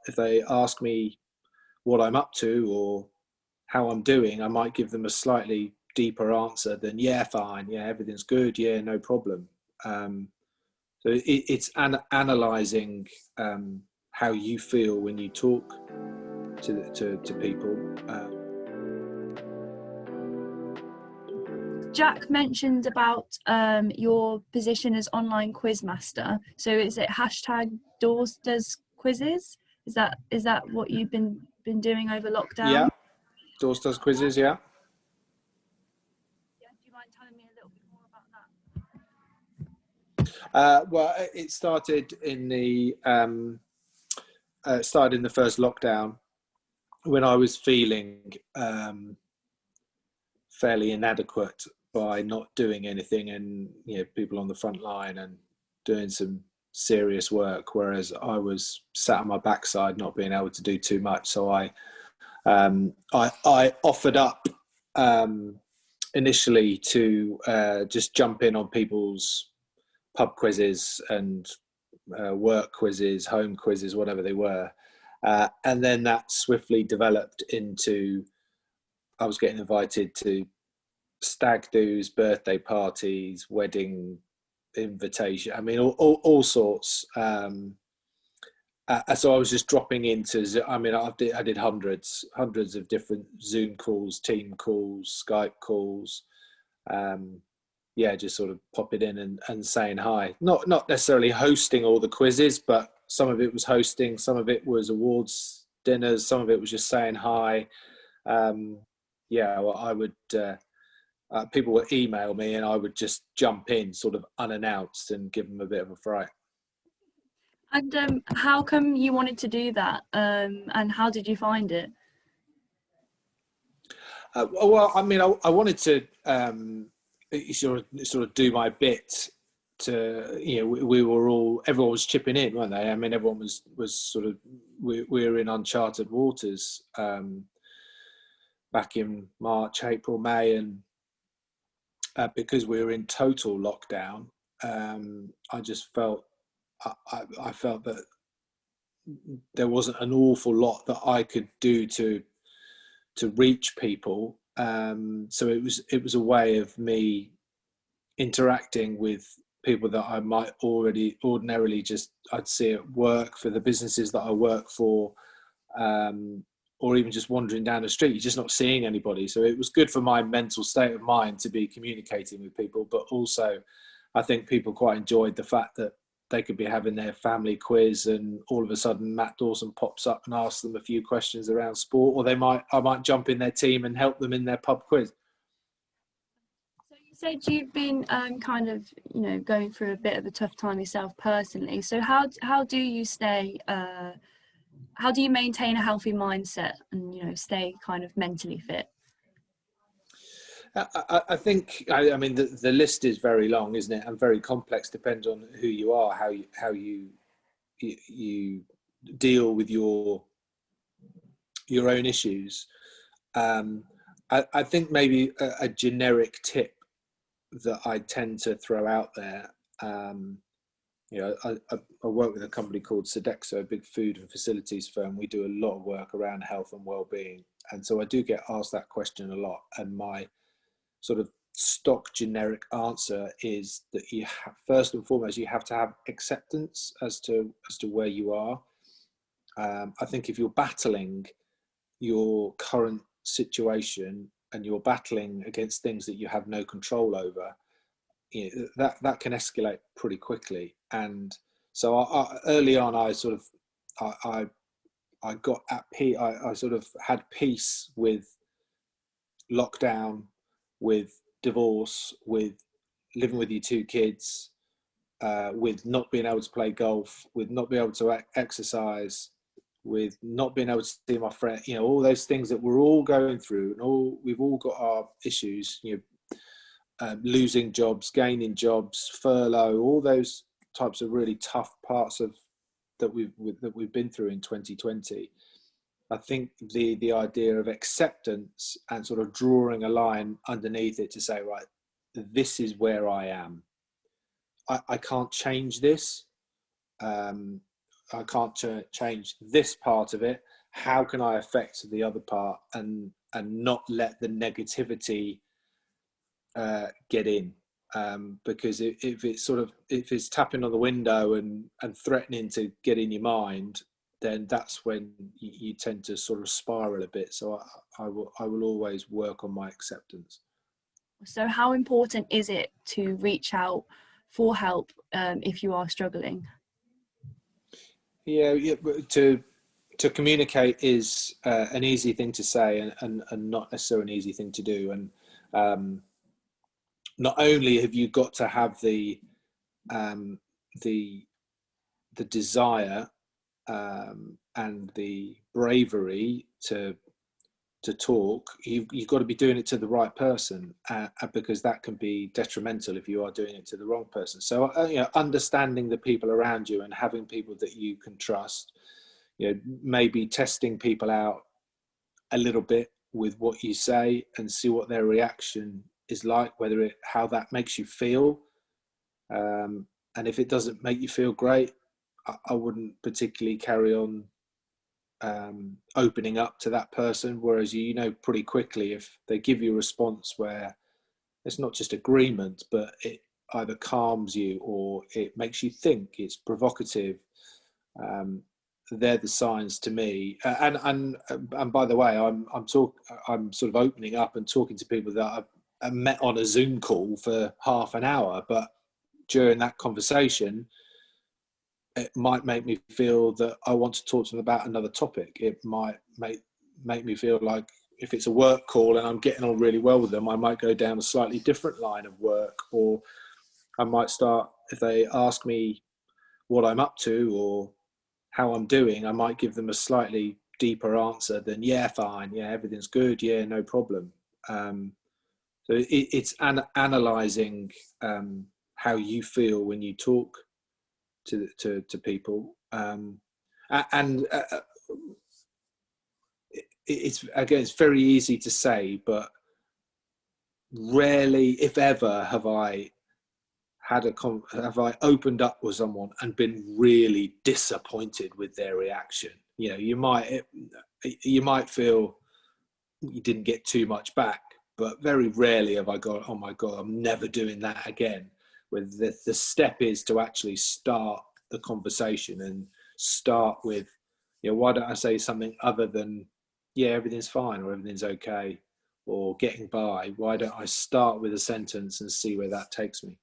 if they ask me what I'm up to or how I'm doing, I might give them a slightly deeper answer than, yeah, fine, yeah, everything's good, yeah, no problem. So it's analysing how you feel when you talk to people. Jack mentioned about your position as online quiz master. So is it #dawsdoesquizzes? Is that what you've been doing over lockdown? Yeah, dawsdoesquizzes, yeah. Do you mind telling me a little bit more about that? Well, it started in the first lockdown when I was feeling fairly inadequate by not doing anything, and people on the front line and doing some serious work, whereas I was sat on my backside not being able to do too much. So I offered up initially to just jump in on people's pub quizzes and work quizzes, home quizzes, whatever they were. And then that swiftly developed into, I was getting invited to stag do's, birthday parties, wedding invitation. I mean, all sorts. So I was just dropping into, I mean, I did hundreds of different Zoom calls, team calls, Skype calls. Just sort of popping in and saying hi. Not necessarily hosting all the quizzes, but some of it was hosting, some of it was awards dinners, some of it was just saying hi. Well, I would, people would email me and I would just jump in sort of unannounced and give them a bit of a fright. And how come you wanted to do that? And how did you find it? Well, I mean, I wanted to sort of do my bit to, we were all, everyone was chipping in, weren't they? I mean, everyone was sort of, we were in uncharted waters back in March, April, May, and because we were in total lockdown, I just felt, I felt that there wasn't an awful lot that I could do to reach people. So it was a way of me interacting with people that I might ordinarily just, I'd see at work, for the businesses that I work for, or even just wandering down the street, you're just not seeing anybody. So it was good for my mental state of mind to be communicating with people, but also I think people quite enjoyed the fact that they could be having their family quiz and all of a sudden Matt Dawson pops up and asks them a few questions around sport, or I might jump in their team and help them in their pub quiz. So you said you've been kind of, going through a bit of a tough time yourself personally. So how do you stay, how do you maintain a healthy mindset and, stay kind of mentally fit? I think, I mean, the list is very long, isn't it? And very complex, depends on who you are, how you deal with your own issues. I think maybe a generic tip that I tend to throw out there, I work with a company called Sodexo, a big food and facilities firm. We do a lot of work around health and well-being. And so I do get asked that question a lot. And my sort of stock generic answer is that first and foremost, you have to have acceptance as to where you are. I think if you're battling your current situation and you're battling against things that you have no control over, that can escalate pretty quickly. And so early on, I sort of, I got at peace. I sort of had peace with lockdown, with divorce, with living with your two kids, with not being able to play golf, with not being able to exercise, with not being able to see my friend, all those things that we're all going through, and we've all got our issues, losing jobs, gaining jobs, furlough, all those types of really tough parts that we've been through in 2020. I think the idea of acceptance and sort of drawing a line underneath it to say, right, this is where I am. I can't change this. change this part of it. How can I affect the other part, and not let the negativity get in? Because if it's tapping on the window and threatening to get in your mind, then that's when you tend to sort of spiral a bit. So I will always work on my acceptance. So how important is it to reach out for help if you are struggling? Yeah, to communicate is an easy thing to say, and not necessarily an easy thing to do. And not only have you got to have the desire and the bravery to talk, you've got to be doing it to the right person, because that can be detrimental if you are doing it to the wrong person. So understanding the people around you and having people that you can trust, maybe testing people out a little bit with what you say and see what their reaction is like, how that makes you feel. And if it doesn't make you feel great, I wouldn't particularly carry on opening up to that person. Whereas pretty quickly, if they give you a response where it's not just agreement, but it either calms you or it makes you think, it's provocative, they're the signs to me. And by the way, I'm sort of opening up and talking to people that I've met on a Zoom call for half an hour, but during that conversation, it might make me feel that I want to talk to them about another topic. It might make me feel like, if it's a work call and I'm getting on really well with them, I might go down a slightly different line of work, or I might start, if they ask me what I'm up to or how I'm doing, I might give them a slightly deeper answer than, yeah, fine, yeah, everything's good, yeah, no problem. So it's analysing how you feel when you talk to people, and it's very easy to say, but rarely, if ever, have I opened up with someone and been really disappointed with their reaction. You might feel you didn't get too much back, but very rarely have I got, oh my God, I'm never doing that again. Where the step is to actually start the conversation and start with, why don't I say something other than, yeah, everything's fine, or everything's okay, or getting by? Why don't I start with a sentence and see where that takes me?